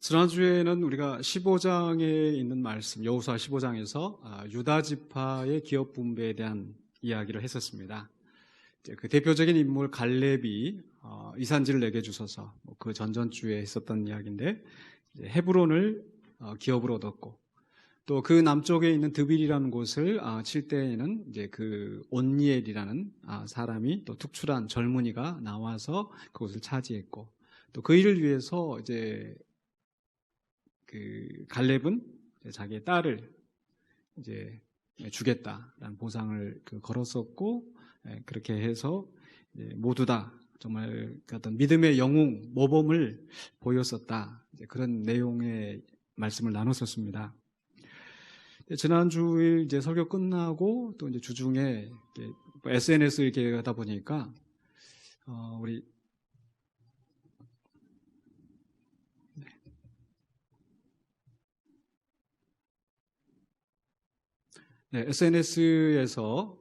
지난주에는 우리가 15장에 있는 말씀, 여호수아 15장에서 유다 지파의 기업 분배에 대한 이야기를 했었습니다. 그 대표적인 인물 갈렙이 이산지를 내게 주소서, 그 전전주에 했었던 이야기인데, 헤브론을 기업으로 얻었고, 또 그 남쪽에 있는 드빌이라는 곳을 칠 때에는 이제 그 온니엘이라는 사람이, 또 특출한 젊은이가 나와서 그곳을 차지했고, 또 그 일을 위해서 이제 그 갈렙은 자기의 딸을 이제 주겠다라는 보상을 걸었었고, 그렇게 해서 모두 다 정말 어떤 믿음의 영웅 모범을 보였었다, 그런 내용의 말씀을 나눴었습니다. 지난주일 이제 설교 끝나고 또 이제 주중에 SNS 이렇게 하다 보니까 우리 SNS에서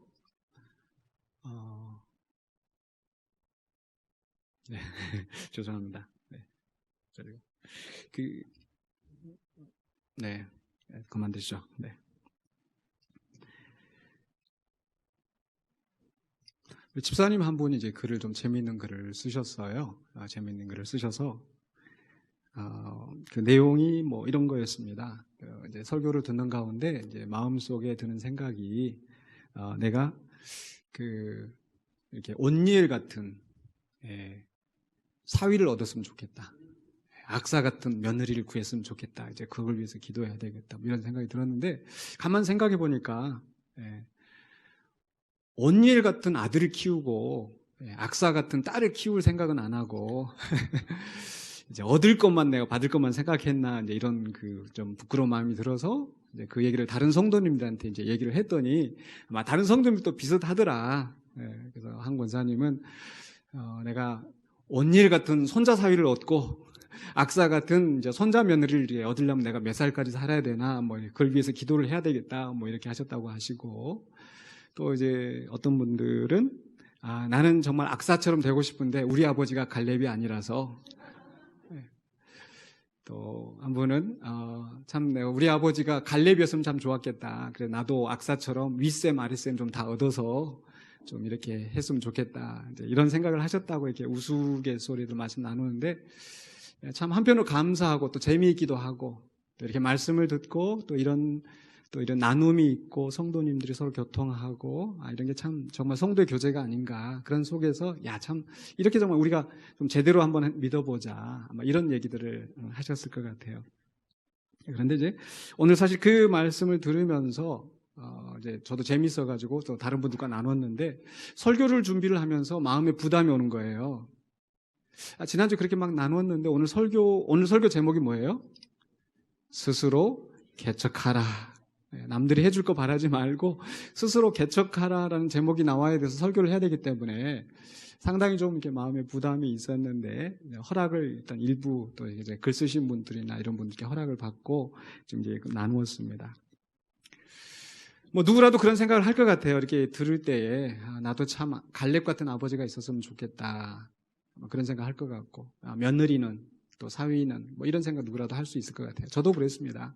죄송합니다. 그만 드시죠. 집사님 한 분이 이제 글을 좀 재미있는 글을 쓰셨어요. 재미있는 글을 쓰셔서 그 내용이 뭐 이런 거였습니다. 이제 설교를 듣는 가운데 이제 마음속에 드는 생각이 내가 이렇게 온니엘 같은 사위를 얻었으면 좋겠다. 악사 같은 며느리를 구했으면 좋겠다. 이제 그걸 위해서 기도해야 되겠다. 이런 생각이 들었는데 가만 생각해 보니까 온니엘 같은 아들을 키우고 악사 같은 딸을 키울 생각은 안 하고 이제 얻을 것만 내가 받을 것만 생각했나, 이제 이런 좀 부끄러운 마음이 들어서 이제 그 얘기를 다른 성도님들한테 이제 얘기를 했더니 아마 다른 성도님들도 비슷하더라. 그래서 한 권사님은 내가 온니엘 같은 손자 사위를 얻고 악사 같은 이제 손자 며느리를 얻으려면 내가 몇 살까지 살아야 되나, 뭐 그걸 위해서 기도를 해야 되겠다, 뭐 이렇게 하셨다고 하시고, 또 이제 어떤 분들은 나는 정말 악사처럼 되고 싶은데 우리 아버지가 갈렙이 아니라서, 또 한 분은 참 내가 우리 아버지가 갈렙이었으면 참 좋았겠다. 그래 나도 악사처럼 윗셈 아랫셈 좀 다 얻어서 좀 이렇게 했으면 좋겠다. 이제 이런 생각을 하셨다고 이렇게 우스갯소리를 말씀 나누는데, 참 한편으로 감사하고 또 재미있기도 하고, 또 이렇게 말씀을 듣고 또 이런 나눔이 있고 성도님들이 서로 교통하고 이런 게 참 정말 성도의 교제가 아닌가, 그런 속에서 참 이렇게 정말 우리가 좀 제대로 한번 믿어보자, 아마 이런 얘기들을 하셨을 것 같아요. 그런데 이제 오늘 사실 그 말씀을 들으면서 이제 저도 재밌어가지고 또 다른 분들과 나눴는데, 설교를 준비를 하면서 마음에 부담이 오는 거예요. 지난주 그렇게 막 나눴는데 오늘 설교 제목이 뭐예요? 스스로 개척하라. 남들이 해줄 거 바라지 말고 스스로 개척하라라는 제목이 나와야 돼서 설교를 해야 되기 때문에 상당히 좀 이렇게 마음에 부담이 있었는데, 허락을 일단 일부 또 이제 글 쓰신 분들이나 이런 분들께 허락을 받고 지금 이제 나누었습니다. 뭐 누구라도 그런 생각을 할 것 같아요. 이렇게 들을 때에 나도 참 갈렙 같은 아버지가 있었으면 좋겠다, 그런 생각 할 것 같고, 며느리는 또 사위는 뭐 이런 생각 누구라도 할 수 있을 것 같아요. 저도 그랬습니다.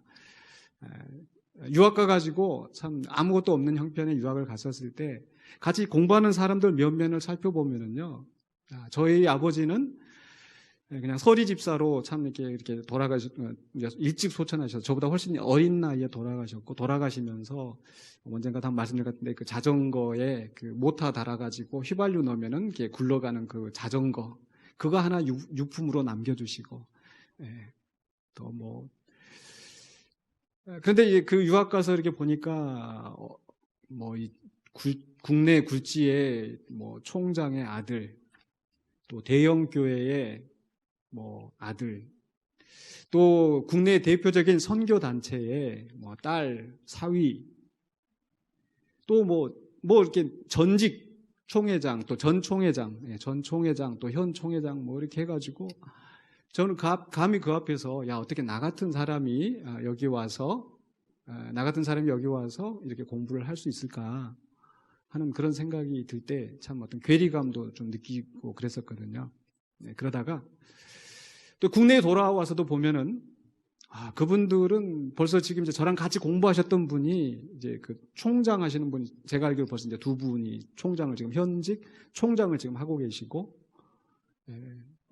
유학 가가지고 참 아무것도 없는 형편의 유학을 갔었을 때 같이 공부하는 사람들 면면을 살펴보면은요, 저희 아버지는 그냥 서리 집사로 참 이렇게 일찍 소천하셔서 저보다 훨씬 어린 나이에 돌아가시면서 언젠가 다 말씀드렸는데, 그 자전거에 그 모터 달아가지고 휘발유 넣으면은 이렇게 굴러가는 그 자전거, 그거 하나 유품으로 남겨주시고, 또 뭐, 그런데 그 유학 가서 이렇게 보니까 국내 굴지의 뭐 총장의 아들, 또 대형 교회의 뭐 아들, 또 국내 대표적인 선교 단체의 뭐 딸, 사위, 또 뭐 이렇게 전직 총회장, 또 전 총회장, 또 현 총회장 뭐 이렇게 해가지고, 저는 감히 그 앞에서 어떻게 나 같은 사람이 여기 와서 이렇게 공부를 할 수 있을까 하는 그런 생각이 들 때 참 어떤 괴리감도 좀 느끼고 그랬었거든요. 그러다가 또 국내에 돌아와서도 보면은 그분들은 벌써 지금 이제 저랑 같이 공부하셨던 분이 이제 그 총장 하시는 분이 제가 알기로 벌써 이제 두 분이 총장을 지금 현직 총장을 지금 하고 계시고,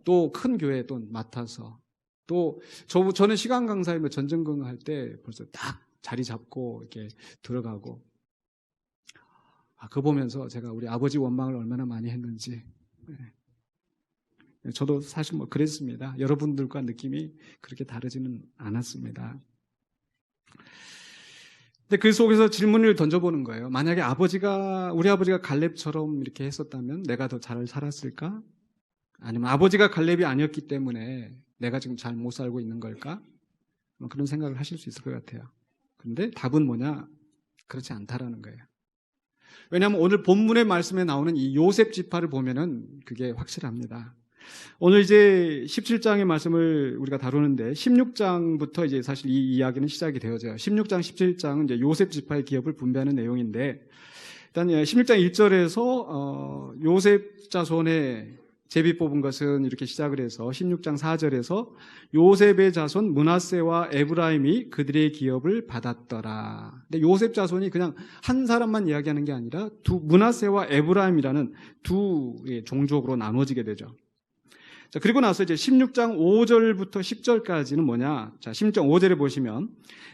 또 큰 교회에 또 맡아서, 또 저는 시간 강사이며 전전긍긍 할 때 벌써 딱 자리 잡고 이렇게 들어가고, 그거 보면서 제가 우리 아버지 원망을 얼마나 많이 했는지. 저도 사실 뭐 그랬습니다. 여러분들과 느낌이 그렇게 다르지는 않았습니다. 근데 그 속에서 질문을 던져보는 거예요. 만약에 우리 아버지가 갈렙처럼 이렇게 했었다면 내가 더 잘 살았을까? 아니면 아버지가 갈렙이 아니었기 때문에 내가 지금 잘 못 살고 있는 걸까? 그런 생각을 하실 수 있을 것 같아요. 그런데 답은 뭐냐? 그렇지 않다라는 거예요. 왜냐하면 오늘 본문의 말씀에 나오는 이 요셉 지파를 보면은 그게 확실합니다. 오늘 이제 17장의 말씀을 우리가 다루는데 16장부터 이제 사실 이 이야기는 시작이 되어져요. 16장, 17장은 이제 요셉 지파의 기업을 분배하는 내용인데, 일단 16장 1절에서 요셉 자손의 제비 뽑은 것은 이렇게 시작을 해서 16장 4절에서 요셉의 자손 므낫세와 에브라임이 그들의 기업을 받았더라. 근데 요셉 자손이 그냥 한 사람만 이야기하는 게 아니라 므낫세와 에브라임이라는 두 종족으로 나눠지게 되죠. 자, 그리고 나서 이제 16장 5절부터 10절까지는 뭐냐? 자, 16장 5절에 보시면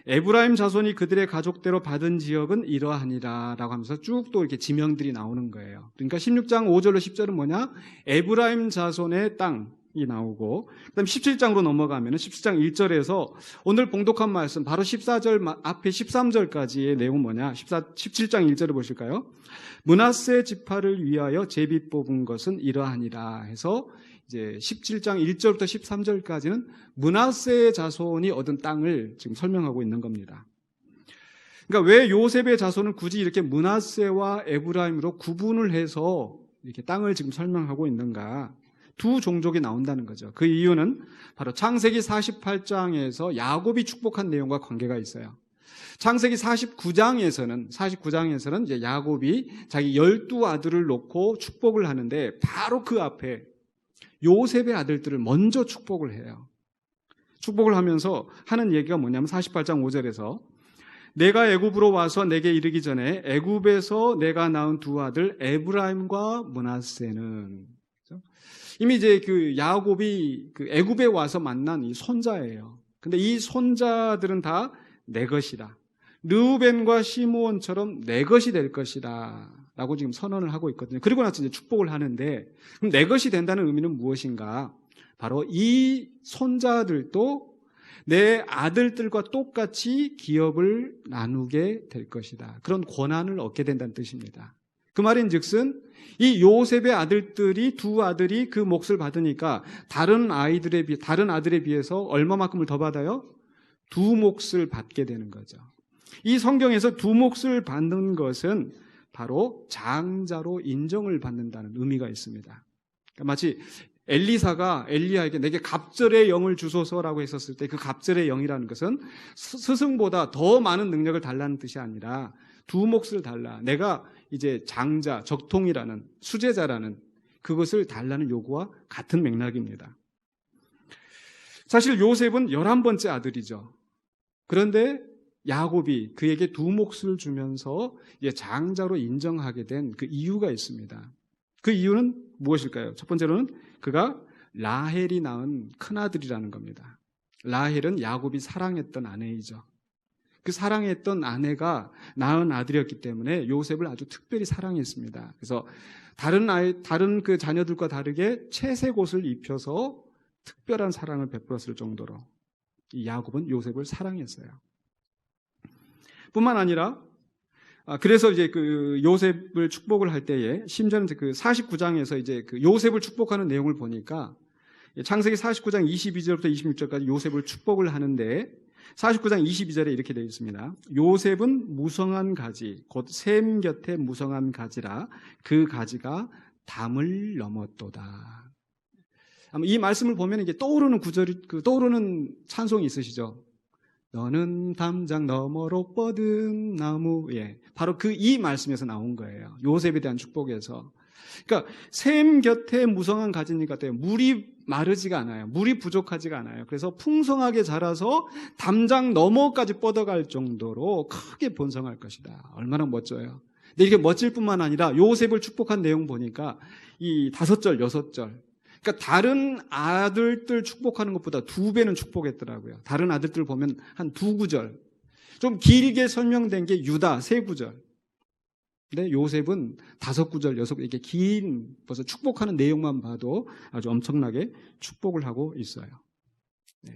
에브라임 자손이 그들의 가족대로 받은 지역은 이러하니라 라고 하면서 쭉 또 이렇게 지명들이 나오는 거예요. 그러니까 16장 5절로 10절은 뭐냐? 에브라임 자손의 땅이 나오고, 그다음 17장으로 넘어가면 17장 1절에서 오늘 봉독한 말씀 바로 14절 앞에 13절까지의 내용은 뭐냐? 17장 1절을 보실까요? 므낫세 지파를 위하여 제비 뽑은 것은 이러하니라 해서 이제 17장 1절부터 13절까지는 므낫세의 자손이 얻은 땅을 지금 설명하고 있는 겁니다. 그러니까 왜 요셉의 자손은 굳이 이렇게 므낫세와 에브라임으로 구분을 해서 이렇게 땅을 지금 설명하고 있는가? 두 종족이 나온다는 거죠. 그 이유는 바로 창세기 48장에서 야곱이 축복한 내용과 관계가 있어요. 창세기 49장에서는 이제 야곱이 자기 12아들을 놓고 축복을 하는데 바로 그 앞에 요셉의 아들들을 먼저 축복을 해요. 축복을 하면서 하는 얘기가 뭐냐면 48장 5절에서 내가 애굽으로 와서 내게 이르기 전에 애굽에서 내가 낳은 두 아들 에브라임과 므낫세는, 이미 이제 그 야곱이 그 애굽에 와서 만난 이 손자예요. 근데 이 손자들은 다 내 것이다. 르우벤과 시므온처럼 내 것이 될 것이다 라고 지금 선언을 하고 있거든요. 그리고 나서 이제 축복을 하는데, 그럼 내 것이 된다는 의미는 무엇인가? 바로 이 손자들도 내 아들들과 똑같이 기업을 나누게 될 것이다. 그런 권한을 얻게 된다는 뜻입니다. 그 말인즉슨 이 요셉의 아들들이 두 아들이 그 몫을 받으니까 다른 아들에 비해서 얼마만큼을 더 받아요? 두 몫을 받게 되는 거죠. 이 성경에서 두 몫을 받는 것은 바로 장자로 인정을 받는다는 의미가 있습니다. 그러니까 마치 엘리사가 엘리야에게 내게 갑절의 영을 주소서라고 했었을 때 그 갑절의 영이라는 것은 스승보다 더 많은 능력을 달라는 뜻이 아니라 두 몫을 달라. 내가 이제 장자, 적통이라는 수제자라는 그것을 달라는 요구와 같은 맥락입니다. 사실 요셉은 11번째 아들이죠. 그런데 야곱이 그에게 두 몫을 주면서 장자로 인정하게 된 그 이유가 있습니다. 그 이유는 무엇일까요? 첫 번째로는 그가 라헬이 낳은 큰아들이라는 겁니다. 라헬은 야곱이 사랑했던 아내이죠. 그 사랑했던 아내가 낳은 아들이었기 때문에 요셉을 아주 특별히 사랑했습니다. 그래서 다른 그 자녀들과 다르게 채색 옷을 입혀서 특별한 사랑을 베풀었을 정도로 이 야곱은 요셉을 사랑했어요. 뿐만 아니라 그래서 이제 그 요셉을 축복을 할 때에 심지어는 그 49장에서 이제 그 요셉을 축복하는 내용을 보니까 창세기 49장 22절부터 26절까지 요셉을 축복을 하는데 49장 22절에 이렇게 되어 있습니다. 요셉은 무성한 가지, 곧 샘 곁에 무성한 가지라 그 가지가 담을 넘었도다. 이 말씀을 보면 이게 떠오르는 구절이, 떠오르는 찬송이 있으시죠? 너는 담장 너머로 뻗은 나무. 바로 이 말씀에서 나온 거예요. 요셉에 대한 축복에서. 그러니까 샘 곁에 무성한 가지니 같아요. 물이 마르지가 않아요. 물이 부족하지가 않아요. 그래서 풍성하게 자라서 담장 너머까지 뻗어갈 정도로 크게 번성할 것이다. 얼마나 멋져요. 근데 이게 멋질 뿐만 아니라 요셉을 축복한 내용 보니까 이 5절, 6절. 그러니까 다른 아들들 축복하는 것보다 2배는 축복했더라고요. 다른 아들들 보면 한 2구절. 좀 길게 설명된 게 유다 3구절. 근데 요셉은 5구절, 6구절 이렇게 긴 벌써 축복하는 내용만 봐도 아주 엄청나게 축복을 하고 있어요.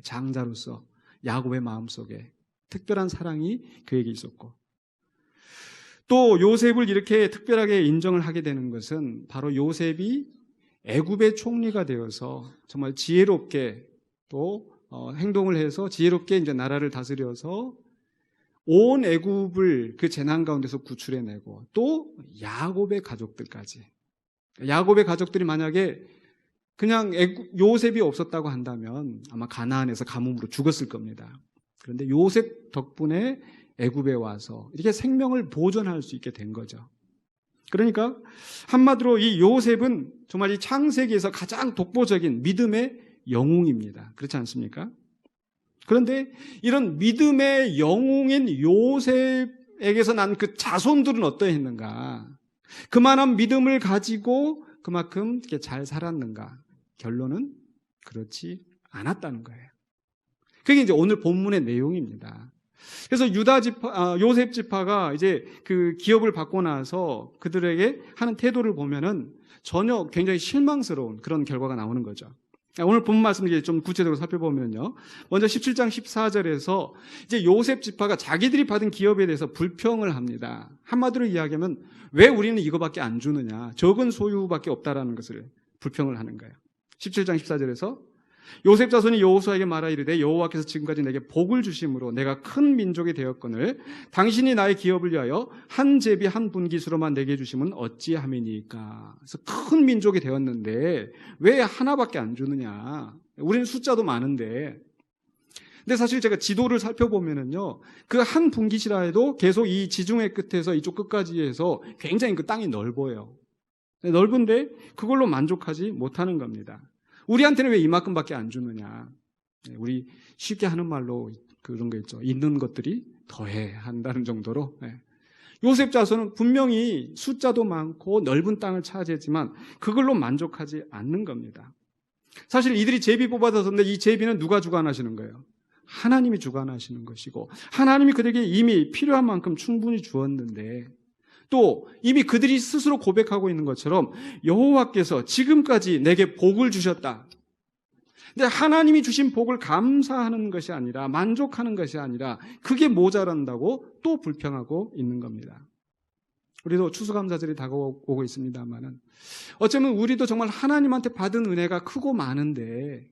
장자로서 야곱의 마음속에 특별한 사랑이 그에게 있었고, 또 요셉을 이렇게 특별하게 인정을 하게 되는 것은 바로 요셉이 애굽의 총리가 되어서 정말 지혜롭게 또 행동을 해서 지혜롭게 이제 나라를 다스려서 온 애굽을 그 재난 가운데서 구출해내고 또 야곱의 가족들까지. 야곱의 가족들이 만약에 그냥 요셉이 없었다고 한다면 아마 가나안에서 가뭄으로 죽었을 겁니다. 그런데 요셉 덕분에 애굽에 와서 이렇게 생명을 보존할 수 있게 된 거죠. 그러니까 한마디로 이 요셉은 정말 이 창세기에서 가장 독보적인 믿음의 영웅입니다. 그렇지 않습니까? 그런데 이런 믿음의 영웅인 요셉에게서 난 그 자손들은 어떠했는가? 그만한 믿음을 가지고 그만큼 잘 살았는가? 결론은 그렇지 않았다는 거예요. 그게 이제 오늘 본문의 내용입니다. 그래서 요셉 지파가 이제 그 기업을 받고 나서 그들에게 하는 태도를 보면은 전혀 굉장히 실망스러운 그런 결과가 나오는 거죠. 오늘 본 말씀을 좀 구체적으로 살펴보면요. 먼저 17장 14절에서 이제 요셉 지파가 자기들이 받은 기업에 대해서 불평을 합니다. 한마디로 이야기하면 왜 우리는 이거밖에 안 주느냐. 적은 소유밖에 없다라는 것을 불평을 하는 거예요. 17장 14절에서 요셉 자손이 여호수아에게 말하 이르되 여호와께서 지금까지 내게 복을 주심으로 내가 큰 민족이 되었거늘 당신이 나의 기업을 위하여 한 제비 한 분깃으로만 내게 주심은 어찌함이니까. 그래서 큰 민족이 되었는데 왜 하나밖에 안 주느냐. 우리는 숫자도 많은데. 근데 사실 제가 지도를 살펴보면은요, 그 한 분깃이라 해도 계속 이 지중해 끝에서 이쪽 끝까지 해서 굉장히 그 땅이 넓어요. 넓은데 그걸로 만족하지 못하는 겁니다. 우리한테는 왜 이만큼밖에 안 주느냐. 우리 쉽게 하는 말로 그런 거 있죠. 있는 것들이 더해 한다는 정도로. 요셉 자손은 분명히 숫자도 많고 넓은 땅을 차지했지만 그걸로 만족하지 않는 겁니다. 사실 이들이 제비 뽑아서는데 이 제비는 누가 주관하시는 거예요? 하나님이 주관하시는 것이고 하나님이 그들에게 이미 필요한 만큼 충분히 주었는데 또 이미 그들이 스스로 고백하고 있는 것처럼 여호와께서 지금까지 내게 복을 주셨다. 근데 하나님이 주신 복을 감사하는 것이 아니라 만족하는 것이 아니라 그게 모자란다고 또 불평하고 있는 겁니다. 우리도 추수감사절이 다가오고 있습니다만은 어쩌면 우리도 정말 하나님한테 받은 은혜가 크고 많은데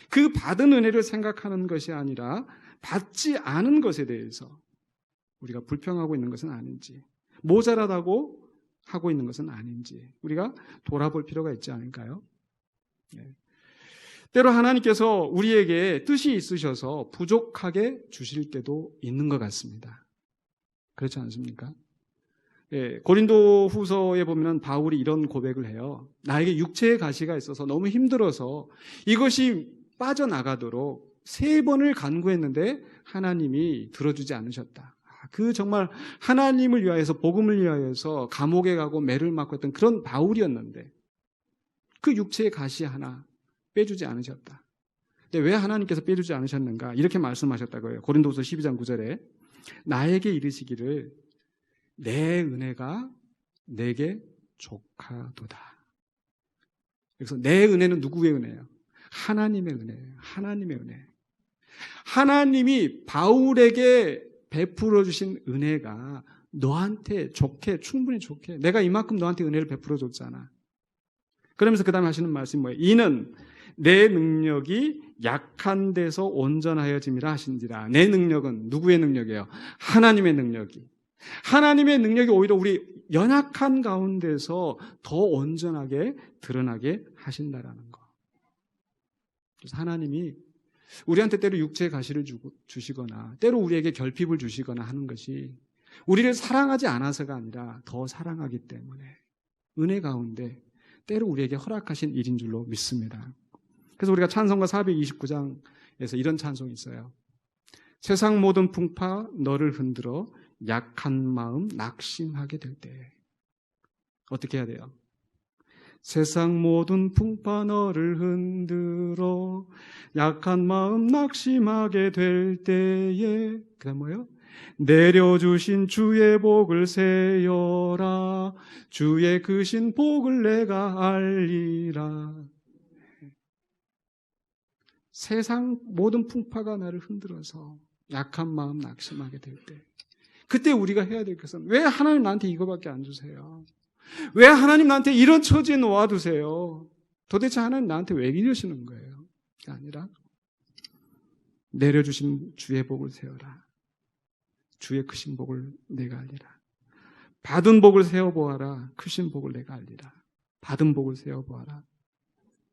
그 받은 은혜를 생각하는 것이 아니라 받지 않은 것에 대해서 우리가 불평하고 있는 것은 아닌지, 모자라다고 하고 있는 것은 아닌지 우리가 돌아볼 필요가 있지 않을까요? 때로 하나님께서 우리에게 뜻이 있으셔서 부족하게 주실 때도 있는 것 같습니다. 그렇지 않습니까? 고린도 후서에 보면 바울이 이런 고백을 해요. 나에게 육체의 가시가 있어서 너무 힘들어서 이것이 빠져나가도록 3번을 간구했는데 하나님이 들어주지 않으셨다. 그 정말 하나님을 위하여서 복음을 위하여서 감옥에 가고 매를 맞고 했던 그런 바울이었는데 그 육체의 가시 하나 빼주지 않으셨다. 근데 왜 하나님께서 빼주지 않으셨는가? 이렇게 말씀하셨다고요. 고린도후서 12장 9절에 나에게 이르시기를 내 은혜가 내게 족하도다. 그래서 내 은혜는 누구의 은혜예요? 하나님의 은혜예요. 하나님의 은혜. 하나님이 바울에게 베풀어 주신 은혜가 너한테 좋게, 충분히 좋게, 내가 이만큼 너한테 은혜를 베풀어 줬잖아. 그러면서 그 다음에 하시는 말씀이 뭐예요? 이는 내 능력이 약한 데서 온전하여짐이라 하신지라. 내 능력은 누구의 능력이에요? 하나님의 능력이. 하나님의 능력이 오히려 우리 연약한 가운데서 더 온전하게 드러나게 하신다라는 거. 그래서 하나님이 우리한테 때로 육체의 가시를 주시거나 때로 우리에게 결핍을 주시거나 하는 것이 우리를 사랑하지 않아서가 아니라 더 사랑하기 때문에 은혜 가운데 때로 우리에게 허락하신 일인 줄로 믿습니다. 그래서 우리가 찬송가 429장에서 이런 찬송이 있어요. 세상 모든 풍파 너를 흔들어 약한 마음 낙심하게 될 때. 어떻게 해야 돼요? 세상 모든 풍파 너를 흔들어 약한 마음 낙심하게 될 때에, 그 다음 뭐예요? 내려주신 주의 복을 세어라 주의 크신 복을 내가 알리라. 세상 모든 풍파가 나를 흔들어서 약한 마음 낙심하게 될 때, 그때 우리가 해야 될 것은, 왜 하나님 나한테 이거밖에 안 주세요? 왜 하나님 나한테 이런 처지에 놓아두세요? 도대체 하나님 나한테 왜 이러시는 거예요? 그게 아니라 내려주신 주의 복을 세어라 주의 크신 복을 내가 알리라. 받은 복을 세어보아라 크신 복을 내가 알리라. 받은 복을 세어보아라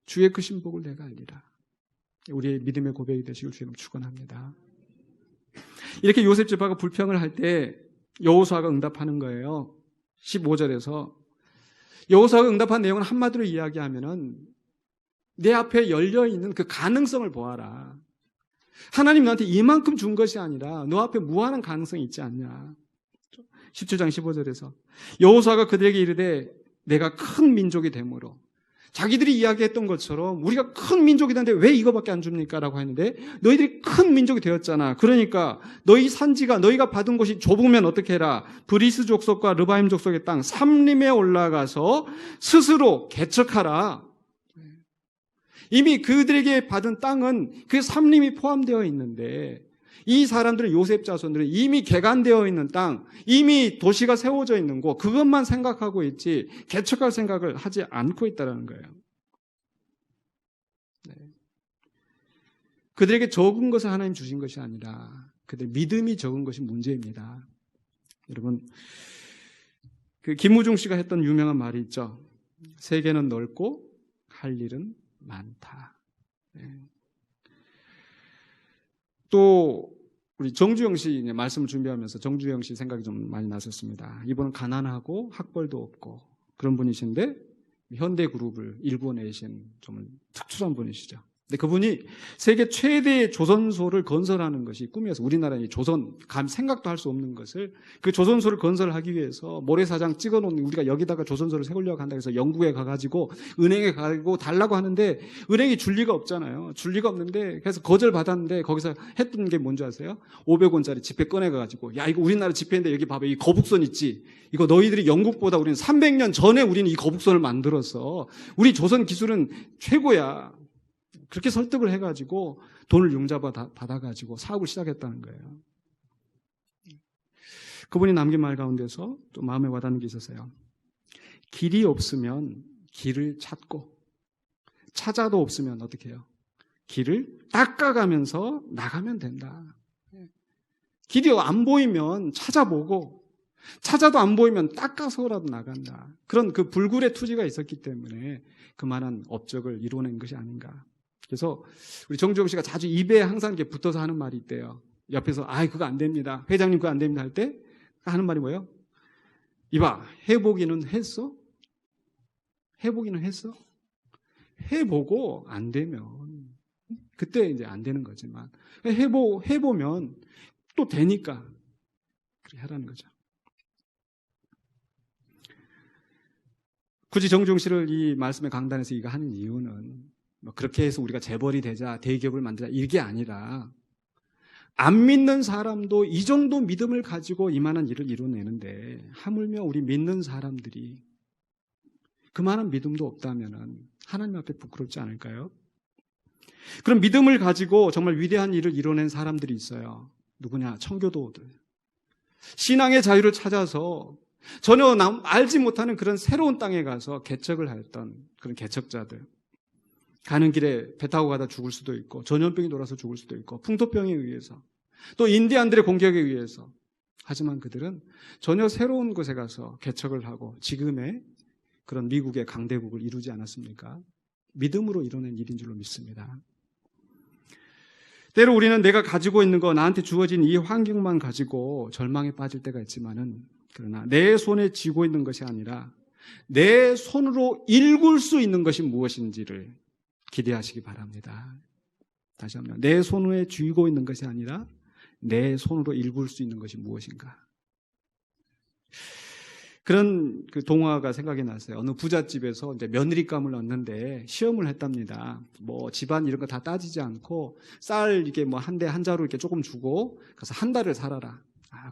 주의 크신 복을 내가 알리라. 우리의 믿음의 고백이 되시길 주님 축원합니다. 이렇게 요셉 지파가 불평을 할 때 여호수아가 응답하는 거예요. 15절에서 여호수아가 응답한 내용은 한마디로 이야기하면은 내 앞에 열려있는 그 가능성을 보아라. 하나님 너한테 이만큼 준 것이 아니라 너 앞에 무한한 가능성이 있지 않냐. 17장 15절에서 여호수아가 그들에게 이르되 내가 큰 민족이 되므로, 자기들이 이야기했던 것처럼 우리가 큰 민족이 되는데 왜 이거밖에 안 줍니까? 라고 했는데 너희들이 큰 민족이 되었잖아. 그러니까 너희 산지가, 너희가 받은 곳이 좁으면 어떻게 해라. 브리스 족속과 르바임 족속의 땅 삼림에 올라가서 스스로 개척하라. 이미 그들에게 받은 땅은 그 삼림이 포함되어 있는데, 이 사람들은, 요셉 자손들은 이미 개간되어 있는 땅, 이미 도시가 세워져 있는 곳, 그것만 생각하고 있지 개척할 생각을 하지 않고 있다는 거예요. 네. 그들에게 적은 것을 하나님 주신 것이 아니라 그들 믿음이 적은 것이 문제입니다. 여러분, 그 김우중 씨가 했던 유명한 말이 있죠. 세계는 넓고 할 일은 많다. 네. 또 우리 정주영 씨 말씀을 준비하면서 정주영 씨 생각이 좀 많이 났었습니다. 이분은 가난하고 학벌도 없고 그런 분이신데 현대 그룹을 일궈내신 좀 특출한 분이시죠. 근데 그분이 세계 최대의 조선소를 건설하는 것이 꿈이어서, 우리나라의 조선, 생각도 할 수 없는 것을, 그 조선소를 건설하기 위해서 모래사장 찍어놓는, 우리가 여기다가 조선소를 세우려고 한다 해서 영국에 가가지고 은행에 가고 달라고 하는데 은행이 줄 리가 없잖아요. 줄 리가 없는데 그래서 거절받았는데 거기서 했던 게 뭔지 아세요? 500원짜리 지폐 꺼내가지고, 야 이거 우리나라 지폐인데 여기 봐봐, 이 거북선 있지? 이거 너희들이 영국보다 우리는 300년 전에 우리는 이 거북선을 만들었어. 우리 조선 기술은 최고야. 그렇게 설득을 해가지고 돈을 융자받아가지고 사업을 시작했다는 거예요. 그분이 남긴 말 가운데서 또 마음에 와닿는 게 있었어요. 길이 없으면 길을 찾고, 찾아도 없으면 어떻게 해요? 길을 닦아가면서 나가면 된다. 길이 안 보이면 찾아보고, 찾아도 안 보이면 닦아서라도 나간다. 그런 그 불굴의 투지가 있었기 때문에 그만한 업적을 이루어낸 것이 아닌가. 그래서 우리 정주영 씨가 자주 입에 항상 이렇게 붙어서 하는 말이 있대요. 옆에서 그거 안 됩니다. 회장님 그거 안 됩니다 할 때 하는 말이 뭐예요? 이봐, 해보기는 했어? 해보기는 했어? 해보고 안 되면 그때 이제 안 되는 거지만 해보면 또 되니까 그렇게 하라는 거죠. 굳이 정주영 씨를 이 말씀의 강단에서 이거 하는 이유는 그렇게 해서 우리가 재벌이 되자, 대기업을 만들자, 이게 아니라 안 믿는 사람도 이 정도 믿음을 가지고 이만한 일을 이뤄내는데, 하물며 우리 믿는 사람들이 그만한 믿음도 없다면 하나님 앞에 부끄럽지 않을까요? 그런 믿음을 가지고 정말 위대한 일을 이뤄낸 사람들이 있어요. 누구냐? 청교도들. 신앙의 자유를 찾아서 전혀 알지 못하는 그런 새로운 땅에 가서 개척을 했던 그런 개척자들. 가는 길에 배 타고 가다 죽을 수도 있고, 전염병이 돌아서 죽을 수도 있고, 풍토병에 의해서, 또 인디안들의 공격에 의해서. 하지만 그들은 전혀 새로운 곳에 가서 개척을 하고 지금의 그런 미국의 강대국을 이루지 않았습니까? 믿음으로 이뤄낸 일인 줄로 믿습니다. 때로 우리는 내가 가지고 있는 거, 나한테 주어진 이 환경만 가지고 절망에 빠질 때가 있지만은, 그러나 내 손에 쥐고 있는 것이 아니라 내 손으로 일굴 수 있는 것이 무엇인지를 기대하시기 바랍니다. 다시 한번, 내 손에 쥐고 있는 것이 아니라 내 손으로 일굴 수 있는 것이 무엇인가. 그런 그 동화가 생각이 났어요. 어느 부잣집에서 이제 며느리감을 얻는데 시험을 했답니다. 뭐 집안 이런 거 다 따지지 않고 쌀 이렇게 뭐 한 대 한 자루 이렇게 조금 주고 가서 한 달을 살아라.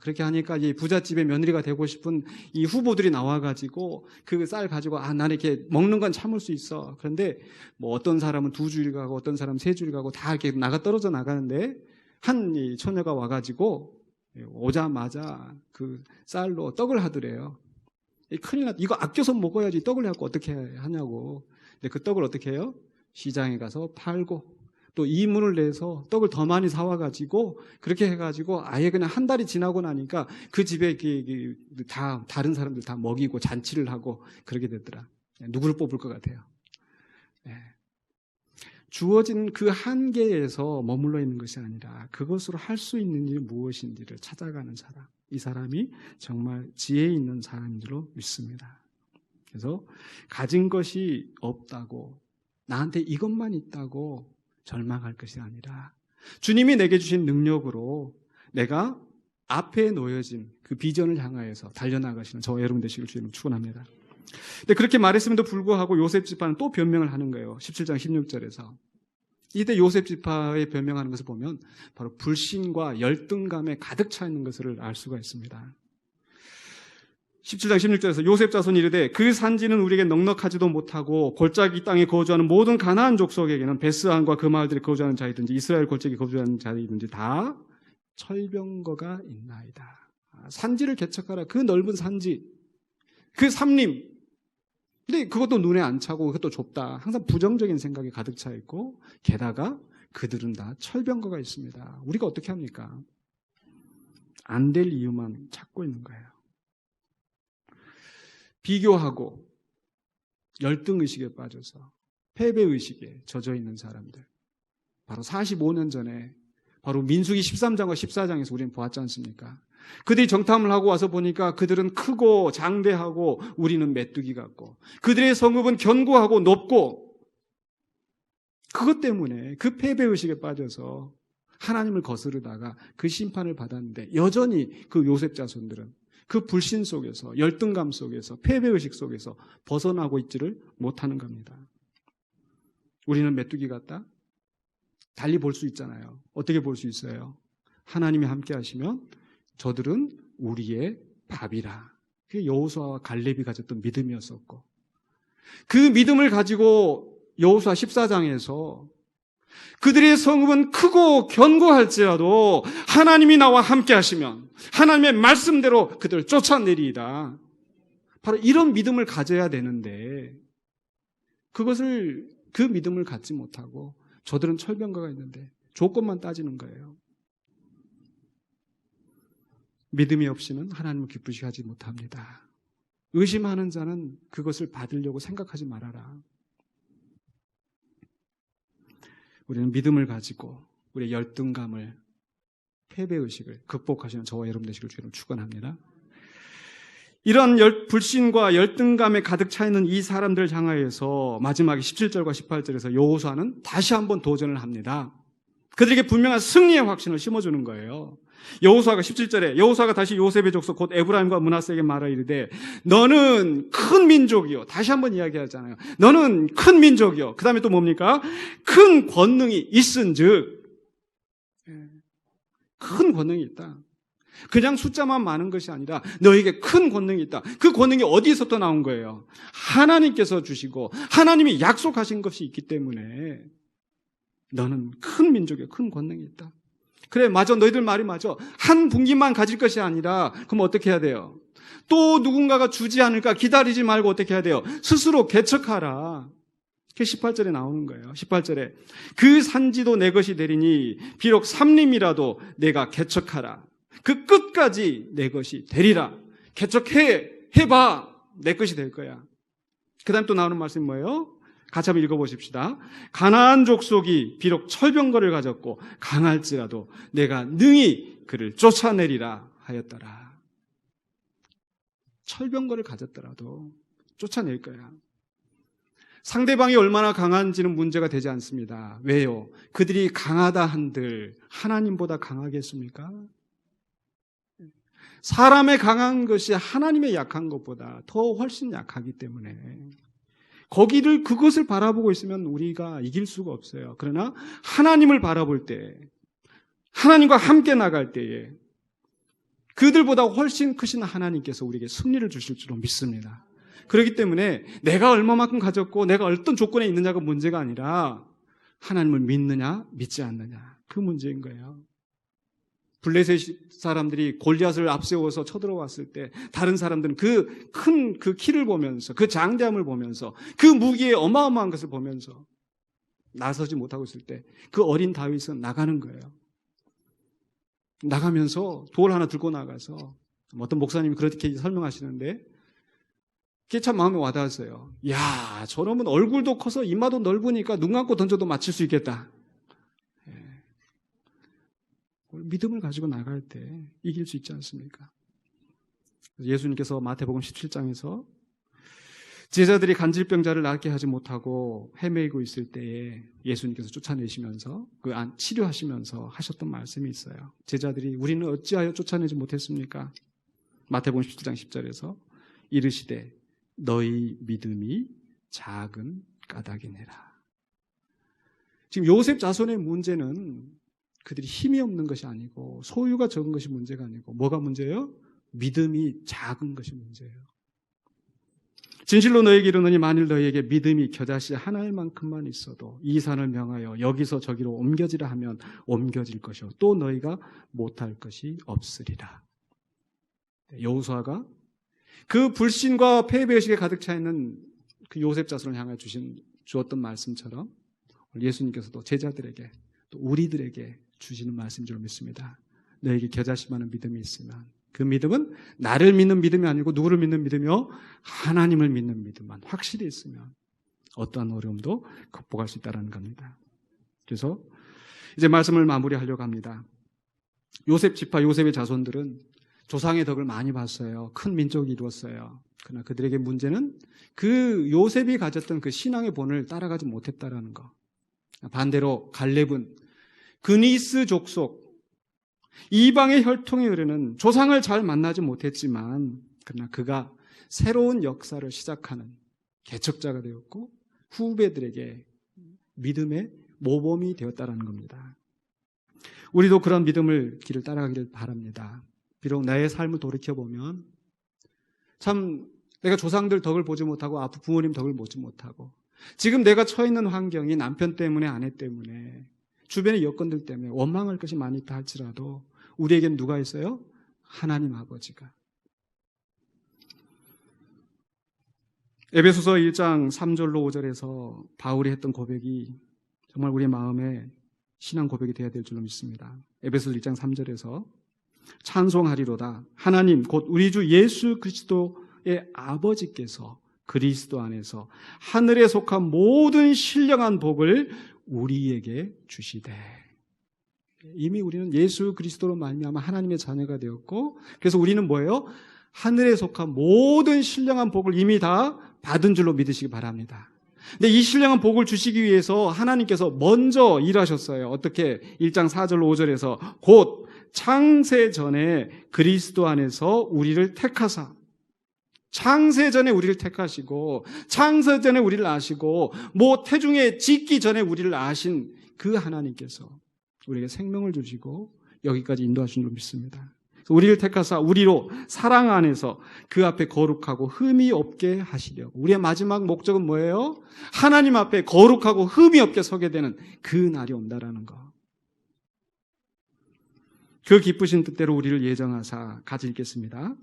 그렇게 하니까 이 부잣집의 며느리가 되고 싶은 이 후보들이 나와가지고 그 쌀 가지고 나는 이렇게 먹는 건 참을 수 있어. 그런데 뭐 어떤 사람은 2주일 가고 어떤 사람은 3주일 가고 다 이렇게 떨어져 나가는데 한 이 처녀가 와가지고 오자마자 그 쌀로 떡을 하더래요. 큰일 났다. 이거 아껴서 먹어야지 떡을 해갖고 어떻게 하냐고. 근데 그 떡을 어떻게 해요? 시장에 가서 팔고 또 이문을 내서 떡을 더 많이 사와가지고 그렇게 해가지고 아예 그냥 한 달이 지나고 나니까 그 집에 다 다른 사람들 다 먹이고 잔치를 하고 그렇게 됐더라. 누구를 뽑을 것 같아요? 네. 주어진 그 한계에서 머물러 있는 것이 아니라 그것으로 할 수 있는 일이 무엇인지를 찾아가는 사람. 이 사람이 정말 지혜 있는 사람인 줄로 믿습니다. 그래서 가진 것이 없다고, 나한테 이것만 있다고 절망할 것이 아니라 주님이 내게 주신 능력으로 내가 앞에 놓여진 그 비전을 향하여서 달려나가시는 저와 여러분 되시길 주님 축원합니다. 근데 그렇게 말했음에도 불구하고 요셉 지파는 또 변명을 하는 거예요. 17장 16절에서. 이때 요셉 지파의 변명하는 것을 보면 바로 불신과 열등감에 가득 차 있는 것을 알 수가 있습니다. 17장 16절에서 요셉 자손이 이르되 그 산지는 우리에게 넉넉하지도 못하고 골짜기 땅에 거주하는 모든 가나안 족속에게는 베스안과 그 마을들에 거주하는 자이든지 이스라엘 골짜기에 거주하는 자이든지 다 철병거가 있나이다. 산지를 개척하라. 그 넓은 산지, 그 삼림. 근데 그것도 눈에 안 차고 그것도 좁다. 항상 부정적인 생각이 가득 차 있고 게다가 그들은 다 철병거가 있습니다. 우리가 어떻게 합니까? 안 될 이유만 찾고 있는 거예요. 비교하고 열등의식에 빠져서 패배의식에 젖어 있는 사람들. 바로 45년 전에 바로 민수기 13장과 14장에서 우리는 보았지 않습니까? 그들이 정탐을 하고 와서 보니까 그들은 크고 장대하고 우리는 메뚜기 같고 그들의 성읍은 견고하고 높고 그것 때문에 그 패배의식에 빠져서 하나님을 거스르다가 그 심판을 받았는데 여전히 그 요셉 자손들은 그 불신 속에서 열등감 속에서 패배의식 속에서 벗어나고 있지를 못하는 겁니다. 우리는 메뚜기 같다? 달리 볼 수 있잖아요. 어떻게 볼 수 있어요? 하나님이 함께 하시면 저들은 우리의 밥이라. 그게 여호수아와 갈렙이 가졌던 믿음이었었고 그 믿음을 가지고 여호수아 14장에서 그들의 성읍은 크고 견고할지라도 하나님이 나와 함께 하시면 하나님의 말씀대로 그들을 쫓아내리이다. 바로 이런 믿음을 가져야 되는데 그 믿음을 갖지 못하고 저들은 철병거가 있는데 조건만 따지는 거예요. 믿음이 없이는 하나님을 기쁘시게 하지 못합니다. 의심하는 자는 그것을 받으려고 생각하지 말아라. 우리는 믿음을 가지고 우리의 열등감을, 패배의식을 극복하시는 저와 여러분 되시길 주님 축원합니다. 이런 불신과 열등감에 가득 차 있는 이 사람들을 향하여서 마지막에 17절과 18절에서 여호수아는 다시 한번 도전을 합니다. 그들에게 분명한 승리의 확신을 심어주는 거예요. 여호수아가 17절에 여호수아가 다시 요셉의 족속 곧 에브라임과 므낫세에게 말하 이르되 너는 큰 민족이요. 다시 한번 이야기하잖아요. 너는 큰 민족이요. 그 다음에 또 뭡니까? 큰 권능이 있은즉 큰 권능이 있다. 그냥 숫자만 많은 것이 아니라 너에게 큰 권능이 있다. 그 권능이 어디에서부터 나온 거예요? 하나님께서 주시고 하나님이 약속하신 것이 있기 때문에 너는 큰 민족이요. 큰 권능이 있다. 그래, 맞아. 너희들 말이 맞아. 한 분기만 가질 것이 아니라 그럼 어떻게 해야 돼요? 또 누군가가 주지 않을까 기다리지 말고 어떻게 해야 돼요? 스스로 개척하라. 그게 18절에 나오는 거예요. 18절에 그 산지도 내 것이 되리니 비록 삼림이라도 내가 개척하라. 그 끝까지 내 것이 되리라. 개척해봐. 내 것이 될 거야. 그 다음 또 나오는 말씀이 뭐예요? 같이 한번 읽어보십시다. 가나안 족속이 비록 철병거를 가졌고 강할지라도 내가 능히 그를 쫓아내리라 하였더라. 철병거를 가졌더라도 쫓아낼 거야. 상대방이 얼마나 강한지는 문제가 되지 않습니다. 왜요? 그들이 강하다 한들 하나님보다 강하겠습니까? 사람의 강한 것이 하나님의 약한 것보다 더 훨씬 약하기 때문에 그것을 바라보고 있으면 우리가 이길 수가 없어요. 그러나 하나님을 바라볼 때, 하나님과 함께 나갈 때에 그들보다 훨씬 크신 하나님께서 우리에게 승리를 주실 줄로 믿습니다. 그렇기 때문에 내가 얼마만큼 가졌고 내가 어떤 조건에 있느냐가 문제가 아니라 하나님을 믿느냐 믿지 않느냐, 그 문제인 거예요. 블레셋 사람들이 골리앗을 앞세워서 쳐들어왔을 때 다른 사람들은 그 큰 그 키를 보면서, 그 장대함을 보면서, 그 무기의 어마어마한 것을 보면서 나서지 못하고 있을 때 그 어린 다윗은 나가는 거예요. 나가면서 돌 하나 들고 나가서, 어떤 목사님이 그렇게 설명하시는데 그게 참 마음에 와닿았어요. 야, 저놈은 얼굴도 커서 이마도 넓으니까 눈 감고 던져도 맞힐 수 있겠다. 믿음을 가지고 나갈 때 이길 수 있지 않습니까? 예수님께서 마태복음 17장에서 제자들이 간질병자를 낫게 하지 못하고 헤매이고 있을 때에 예수님께서 쫓아내시면서 치료하시면서 하셨던 말씀이 있어요. 제자들이 우리는 어찌하여 쫓아내지 못했습니까? 마태복음 17장 10절에서 이르시되 너희 믿음이 작은 까닭이니라. 지금 요셉 자손의 문제는 그들이 힘이 없는 것이 아니고 소유가 적은 것이 문제가 아니고 뭐가 문제예요? 믿음이 작은 것이 문제예요. 진실로 너에게 이르노니 만일 너희에게 믿음이 겨자씨 하나만큼만 있어도 이 산을 명하여 여기서 저기로 옮겨지라 하면 옮겨질 것이요 또 너희가 못할 것이 없으리라. 여호수아가 그 불신과 패배의식에 가득 차 있는 그 요셉 자손을 향해 주었던 말씀처럼 예수님께서도 제자들에게 또 우리들에게 주시는 말씀인 줄 믿습니다. 너에게 겨자씨만한 믿음이 있으면 그 믿음은 나를 믿는 믿음이 아니고 누구를 믿는 믿음이요? 하나님을 믿는 믿음만 확실히 있으면 어떠한 어려움도 극복할 수 있다는 겁니다. 그래서 이제 말씀을 마무리하려고 합니다. 요셉 지파, 요셉의 자손들은 조상의 덕을 많이 봤어요. 큰 민족이 이루었어요. 그러나 그들에게 문제는 그 요셉이 가졌던 그 신앙의 본을 따라가지 못했다라는 거. 반대로 갈렙은 그니스 족속, 이방의 혈통이 흐르는 조상을 잘 만나지 못했지만 그러나 그가 새로운 역사를 시작하는 개척자가 되었고 후배들에게 믿음의 모범이 되었다는 겁니다. 우리도 그런 믿음을 길을 따라가기를 바랍니다. 비록 나의 삶을 돌이켜보면 참 내가 조상들 덕을 보지 못하고 부모님 덕을 보지 못하고 지금 내가 처해 있는 환경이 남편 때문에 아내 때문에 주변의 여건들 때문에 원망할 것이 많이 있다 할지라도 우리에겐 누가 있어요? 하나님 아버지가. 에베소서 1장 3절로 5절에서 바울이 했던 고백이 정말 우리의 마음에 신앙 고백이 되어야 될 줄로 믿습니다. 에베소서 1장 3절에서 찬송하리로다 하나님 곧 우리 주 예수 그리스도의 아버지께서 그리스도 안에서 하늘에 속한 모든 신령한 복을 우리에게 주시되. 이미 우리는 예수 그리스도로 말미암아 하나님의 자녀가 되었고 그래서 우리는 뭐예요? 하늘에 속한 모든 신령한 복을 이미 다 받은 줄로 믿으시기 바랍니다. 근데 이 신령한 복을 주시기 위해서 하나님께서 먼저 일하셨어요. 어떻게? 1장 4절로 5절에서 곧 창세 전에 그리스도 안에서 우리를 택하사 창세 전에 우리를 택하시고 창세 전에 우리를 아시고 태중에 짓기 전에 우리를 아신 그 하나님께서 우리에게 생명을 주시고 여기까지 인도하신 줄 믿습니다. 우리를 택하사 우리로 사랑 안에서 그 앞에 거룩하고 흠이 없게 하시려고. 우리의 마지막 목적은 뭐예요? 하나님 앞에 거룩하고 흠이 없게 서게 되는 그 날이 온다라는 거. 그 기쁘신 뜻대로 우리를 예정하사 같이 읽겠습니다.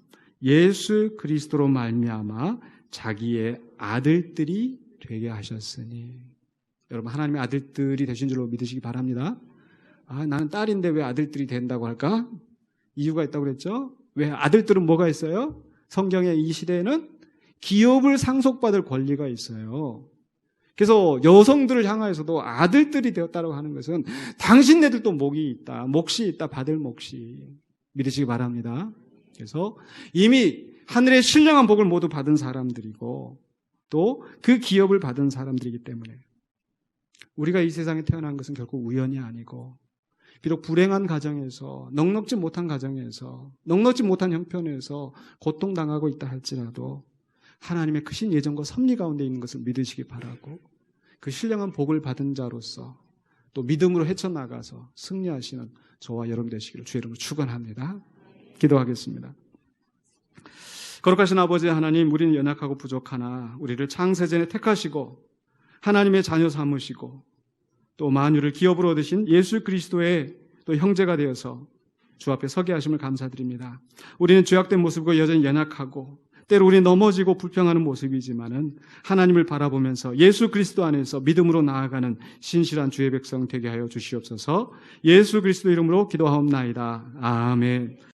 예수 그리스도로 말미암아 자기의 아들들이 되게 하셨으니. 여러분 하나님의 아들들이 되신 줄로 믿으시기 바랍니다. 나는 딸인데 왜 아들들이 된다고 할까? 이유가 있다고 그랬죠? 왜? 아들들은 뭐가 있어요? 성경의 이 시대에는 기업을 상속받을 권리가 있어요. 그래서 여성들을 향하여서도 아들들이 되었다고 하는 것은 당신네들도 몫이 있다 받을 몫이. 믿으시기 바랍니다. 그래서 이미 하늘의 신령한 복을 모두 받은 사람들이고 또 그 기업을 받은 사람들이기 때문에 우리가 이 세상에 태어난 것은 결국 우연이 아니고 비록 불행한 가정에서 넉넉지 못한 가정에서 넉넉지 못한 형편에서 고통당하고 있다 할지라도 하나님의 크신 예정과 섭리 가운데 있는 것을 믿으시기 바라고 그 신령한 복을 받은 자로서 또 믿음으로 헤쳐나가서 승리하시는 저와 여러분 되시기를 주의 이름으로 축원합니다. 기도하겠습니다. 거룩하신 아버지 하나님, 우리는 연약하고 부족하나 우리를 창세전에 택하시고 하나님의 자녀 삼으시고 또 만유를 기업으로 얻으신 예수 그리스도의 또 형제가 되어서 주 앞에 서게 하심을 감사드립니다. 우리는 죄악된 모습이고 여전히 연약하고 때로 우리 넘어지고 불평하는 모습이지만은 하나님을 바라보면서 예수 그리스도 안에서 믿음으로 나아가는 신실한 주의 백성 되게 하여 주시옵소서. 예수 그리스도 이름으로 기도하옵나이다. 아멘.